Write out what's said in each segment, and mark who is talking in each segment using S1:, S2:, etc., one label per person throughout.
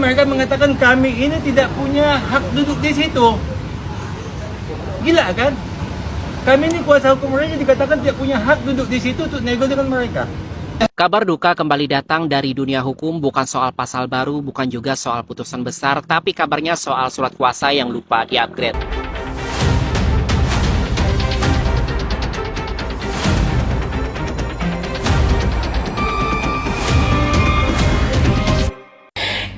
S1: mereka mengatakan kami ini tidak punya hak duduk di situ. Gila kan? Kami ini kuasa hukum mereka dikatakan tidak punya hak duduk di situ untuk nego dengan mereka.
S2: Kabar duka kembali datang dari dunia hukum, bukan soal pasal baru, bukan juga soal putusan besar, tapi kabarnya soal surat kuasa yang lupa di-upgrade.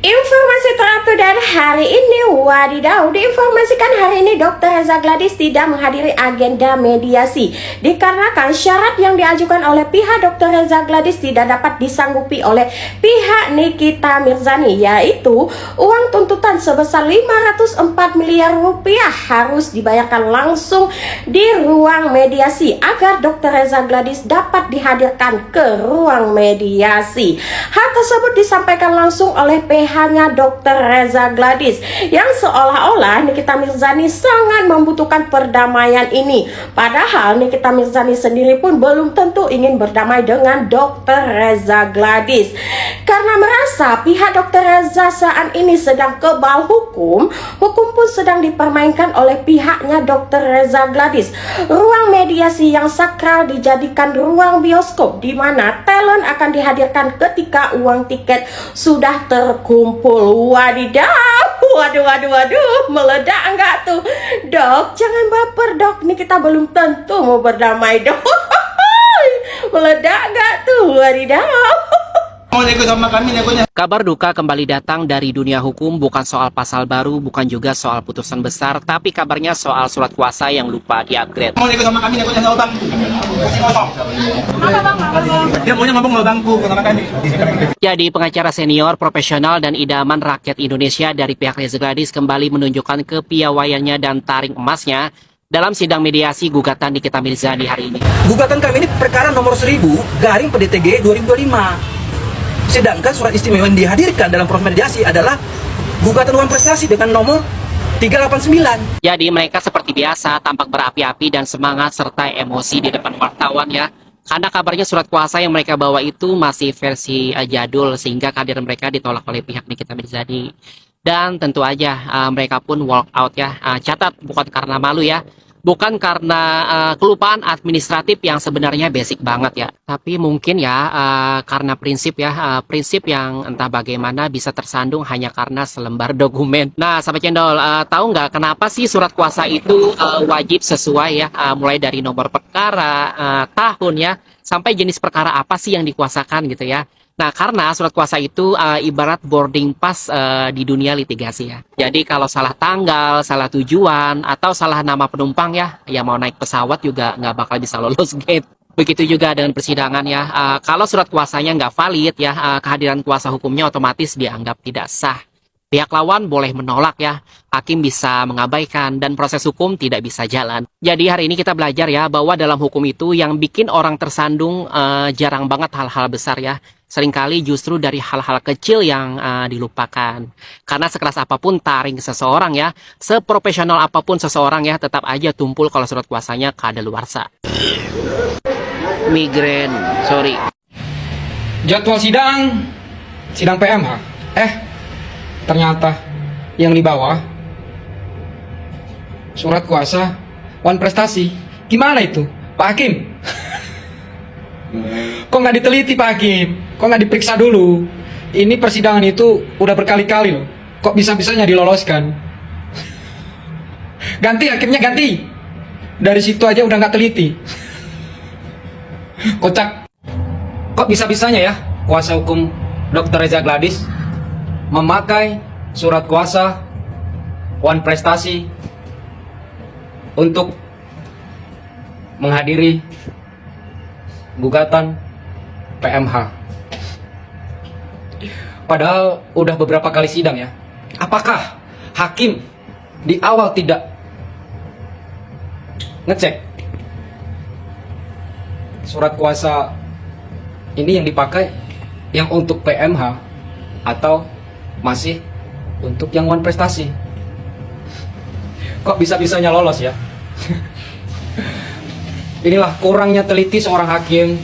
S3: Informasi terupdate hari ini, wadidaw, diinformasikan hari ini Dr. Reza Gladys tidak menghadiri agenda mediasi dikarenakan syarat yang diajukan oleh pihak Dr. Reza Gladys tidak dapat disanggupi oleh pihak Nikita Mirzani, yaitu uang tuntutan sebesar 504 miliar rupiah harus dibayarkan langsung di ruang mediasi agar Dr. Reza Gladys dapat dihadirkan ke ruang mediasi. Hal tersebut disampaikan langsung oleh PH-nya Dr. Reza Gladys yang seolah-olah Nikita Mirzani sangat membutuhkan perdamaian ini. Padahal Nikita Mirzani sendiri pun belum tentu ingin berdamai dengan Dr. Reza Gladys. Karena merasa pihak Dr. Reza saat ini sedang kebal hukum pun sedang dipermainkan oleh pihaknya Dr. Reza Gladys. Ruang mediasi yang sakral dijadikan ruang bioskop di mana talent akan dihadirkan ketika uang tiket sudah terkumpul. Wadidaw, waduh, meledak enggak tuh? Dok, jangan baper dok, ini kita belum tentu mau berdamai dok. Meledak enggak tuh? Wadidaw.
S1: Mau nego sama kami, negonya.
S2: Kabar duka kembali datang dari dunia hukum, bukan soal pasal baru, bukan juga soal putusan besar, tapi kabarnya soal surat kuasa yang lupa di-upgrade.
S1: Mau nego sama kami, negonya sama bang. Kursi kosong. Dia maunya ngomong sama bangku sama kami.
S2: Jadi pengacara senior, profesional, dan idaman rakyat Indonesia dari pihak Reza Gladys kembali menunjukkan kepiawaiannya dan taring emasnya dalam sidang mediasi gugatan Nikita Mirzani hari ini.
S4: Gugatan kami ini perkara nomor 1000 garing PDTG 2025. Sedangkan surat istimewa yang dihadirkan dalam proses mediasi adalah gugatan uang prestasi dengan nomor 389.
S2: Jadi mereka seperti biasa tampak berapi-api dan semangat serta emosi di depan wartawan ya. Karena kabarnya surat kuasa yang mereka bawa itu masih versi jadul sehingga kehadiran mereka ditolak oleh pihak Nikita Mirzani. Dan tentu aja mereka pun walk out ya. Catat bukan karena malu ya. Bukan karena kelupaan administratif yang sebenarnya basic banget ya. Tapi mungkin ya karena prinsip ya. Prinsip yang entah bagaimana bisa tersandung hanya karena selembar dokumen. Nah sahabat cendol, tahu nggak kenapa sih surat kuasa itu wajib sesuai ya. Mulai dari nomor perkara, tahun ya. Sampai jenis perkara apa sih yang dikuasakan gitu ya. Nah, karena surat kuasa itu ibarat boarding pass di dunia litigasi ya. Jadi kalau salah tanggal, salah tujuan, atau salah nama penumpang ya, yang mau naik pesawat juga nggak bakal bisa lolos gate. Begitu juga dengan persidangan ya. Kalau surat kuasanya nggak valid ya, kehadiran kuasa hukumnya otomatis dianggap tidak sah. Pihak lawan boleh menolak ya, hakim bisa mengabaikan, dan proses hukum tidak bisa jalan. Jadi hari ini kita belajar ya, bahwa dalam hukum itu yang bikin orang tersandung jarang banget hal-hal besar ya. Seringkali justru dari hal-hal kecil yang dilupakan. Karena sekeras apapun taring seseorang ya, seprofesional apapun seseorang ya, tetap aja tumpul kalau surat kuasanya kadaluarsa. Migren, sorry.
S5: Jadwal sidang PMH. Ternyata yang di bawah surat kuasa wan prestasi. Gimana itu, Pak Hakim? Kok nggak diteliti, Pak Hakim? Kok nggak diperiksa dulu? Ini persidangan itu udah berkali-kali loh. Kok bisa-bisanya diloloskan? Ganti hakimnya, ganti. Dari situ aja udah nggak teliti. Kocak. Kok bisa-bisanya ya kuasa hukum Dr. Reza Gladys memakai surat kuasa wan prestasi untuk menghadiri gugatan PMH. Padahal udah beberapa kali sidang ya. Apakah hakim di awal tidak ngecek surat kuasa ini yang dipakai yang untuk PMH atau masih untuk yang wan prestasi? Kok bisa-bisanya lolos ya? Inilah kurangnya teliti seorang hakim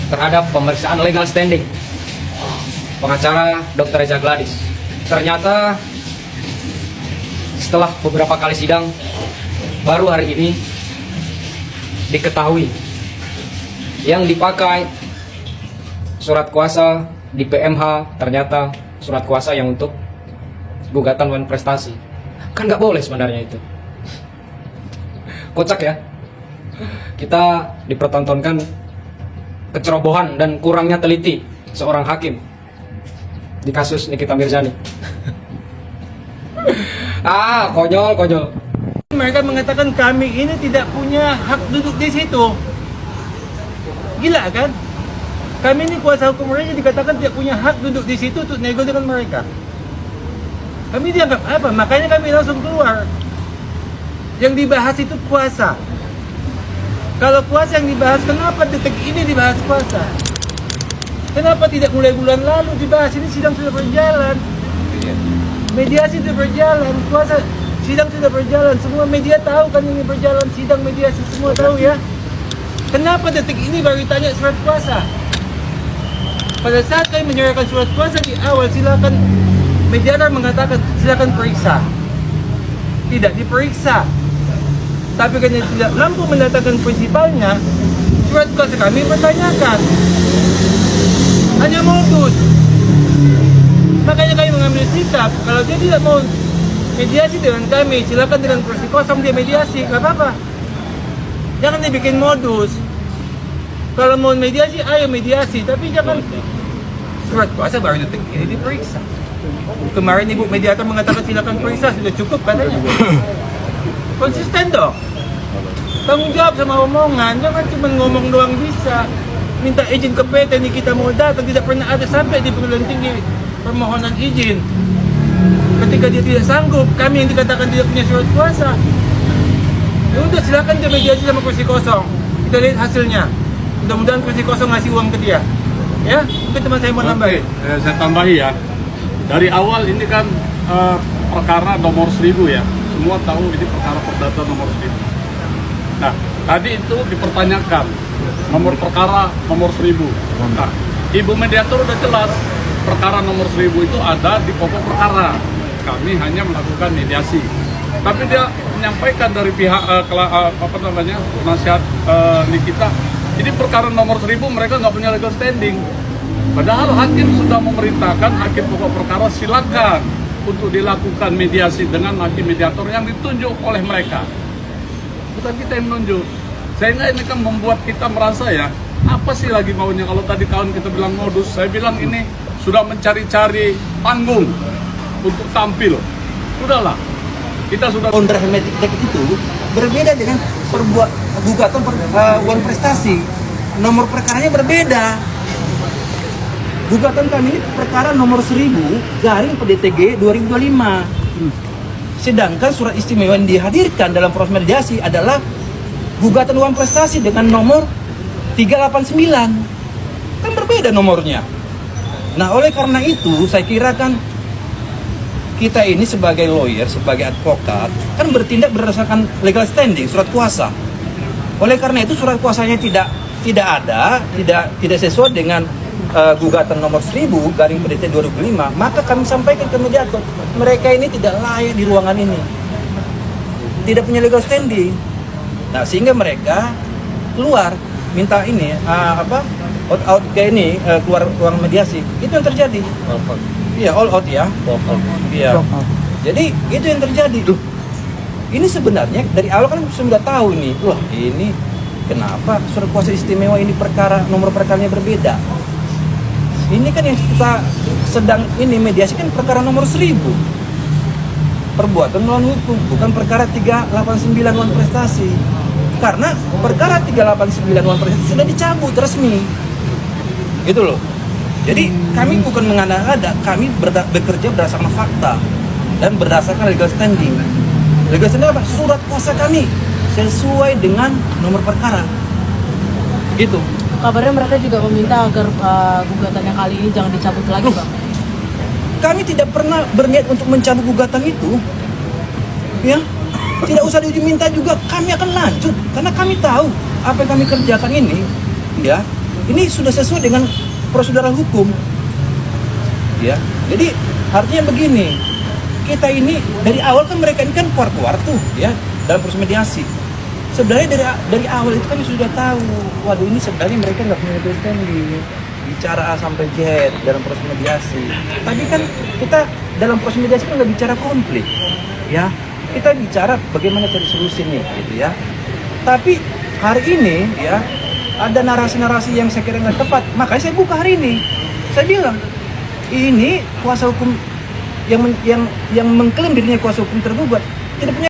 S5: terhadap pemeriksaan legal standing. pengacara Dr. Reza Gladys. Ternyata setelah beberapa kali sidang, baru hari ini diketahui yang dipakai surat kuasa di PMH ternyata surat kuasa yang untuk gugatan wan prestasi. Kan nggak boleh sebenarnya itu. Kocak ya. Kita dipertontonkan kecerobohan dan kurangnya teliti seorang hakim di kasus Nikita Mirzani. Konyol.
S1: Mereka mengatakan kami ini tidak punya hak duduk di situ. Gila kan? Kami ini kuasa hukum mereka dikatakan tidak punya hak duduk di situ untuk nego dengan mereka. Kami dianggap apa? Makanya kami langsung keluar. Yang dibahas itu puasa. Kalau puasa yang dibahas, kenapa detik ini dibahas puasa? Kenapa tidak mulai bulan lalu dibahas? Ini sidang sudah berjalan. Mediasi sudah berjalan, puasa sidang sudah berjalan. Semua media tahu kan ini berjalan sidang mediasi, semua tahu ya. Kenapa detik ini baru ditanya surat puasa? Pada saat kami menyerahkan surat kuasa di awal, silakan mediator mengatakan silakan periksa. Tidak diperiksa. Tapi karena tidak mampu mendatangkan prinsipalnya, surat kuasa kami bertanyakan. Hanya modus. Makanya kami mengambil sikap, kalau dia tidak mau mediasi dengan kami, silakan dengan kursi kosong dia mediasi, nggak apa-apa. Jangan dibikin modus. Kalau mau mediasi, ayo mediasi, tapi jangan surat kuasa baru detik ini diperiksa. Kemarin ibu mediator mengatakan silakan periksa, sudah cukup katanya. Konsisten dong. Tanggung jawab sama omongan, jangan cuma ngomong doang bisa. Minta izin ke PT Nikita mau datang, tidak pernah ada sampai di perguruan tinggi permohonan izin. Ketika dia tidak sanggup, kami yang dikatakan tidak punya surat kuasa, ya udah silakan dia mediasi sama kursi kosong. Kita lihat hasilnya. Mudah-mudahan kursi kosong ngasih uang ke dia. Ya, mungkin teman saya mau nambahin.
S6: Saya tambahi ya. Dari awal ini kan perkara nomor 1000 ya. Semua tahu ini perkara perdata nomor 1000. Nah, tadi itu dipertanyakan nomor perkara nomor 1000. Nah, Ibu mediator udah jelas perkara nomor 1000 itu ada di pokok perkara. Kami hanya melakukan mediasi. Tapi dia menyampaikan dari pihak penasihat Nikita, ini perkara nomor 1000 mereka nggak punya legal standing. Padahal hakim sudah memerintahkan hakim pokok perkara silakan untuk dilakukan mediasi dengan hakim mediator yang ditunjuk oleh mereka. Bukan kita yang menunjuk. Sehingga ini kan membuat kita merasa ya, apa sih lagi maunya? Kalau tadi kawan kita bilang modus, saya bilang ini sudah mencari-cari panggung untuk tampil. Sudahlah, kita sudah
S4: Kontrak hermetik itu berbeda dengan gugatan wan prestasi. Nomor perkaranya berbeda. Gugatan kami ini perkara nomor 1000 garing PDTG 2025. Sedangkan surat istimewa yang dihadirkan dalam proses mediasi adalah gugatan wan prestasi dengan nomor 389. Kan berbeda nomornya. Nah, oleh karena itu saya kira kan kita ini sebagai lawyer, sebagai advokat kan bertindak berdasarkan legal standing, surat kuasa. Oleh karena itu surat kuasanya tidak sesuai dengan gugatan nomor 1000 garing PDT 2005, maka kami sampaikan ke mediator, mereka ini tidak layak di ruangan ini, tidak punya legal standing. Nah, sehingga mereka keluar minta ini out kayak ini, keluar ruang mediasi. Itu yang terjadi. Iya, all out ya. Iya. Jadi itu yang terjadi. Ini sebenarnya dari awal kan sudah tahu nih. Wah, ini kenapa surat kuasa istimewa ini perkara nomor perkaranya berbeda. Ini kan yang kita sedang ini mediasi kan perkara nomor 1000. Perbuatan melawan hukum, bukan perkara 389 wan prestasi. Karena perkara 389 wan prestasi sudah dicabut resmi. Gitu loh. Jadi kami bukan mengada-ngada, kami bekerja berdasarkan fakta dan berdasarkan legal standing. Legal standing apa? Surat kuasa kami sesuai dengan nomor perkara. Gitu.
S7: Kabarnya mereka juga meminta agar gugatan yang kali ini jangan dicabut lagi, Bang.
S4: Kami tidak pernah berniat untuk mencabut gugatan itu. Ya. Tidak usah diminta juga, kami akan lanjut karena kami tahu apa yang kami kerjakan ini, ya. Ini sudah sesuai dengan prosedural hukum. ya. Jadi artinya begini, kita ini dari awal kan mereka ini kan keluar tuh ya dalam proses mediasi. Sebenarnya dari awal itu kan sudah tahu, waduh ini sebenarnya mereka nggak punya legal standing, bicara A sampai Z dalam proses mediasi. Tapi kan kita dalam proses mediasi kan nggak bicara konflik, ya. Kita bicara bagaimana cari solusinya, gitu ya. Tapi hari ini ya ada narasi-narasi yang saya kira nggak tepat, makanya saya buka hari ini. Saya bilang ini kuasa hukum yang mengklaim dirinya kuasa hukum tergugat tidak punya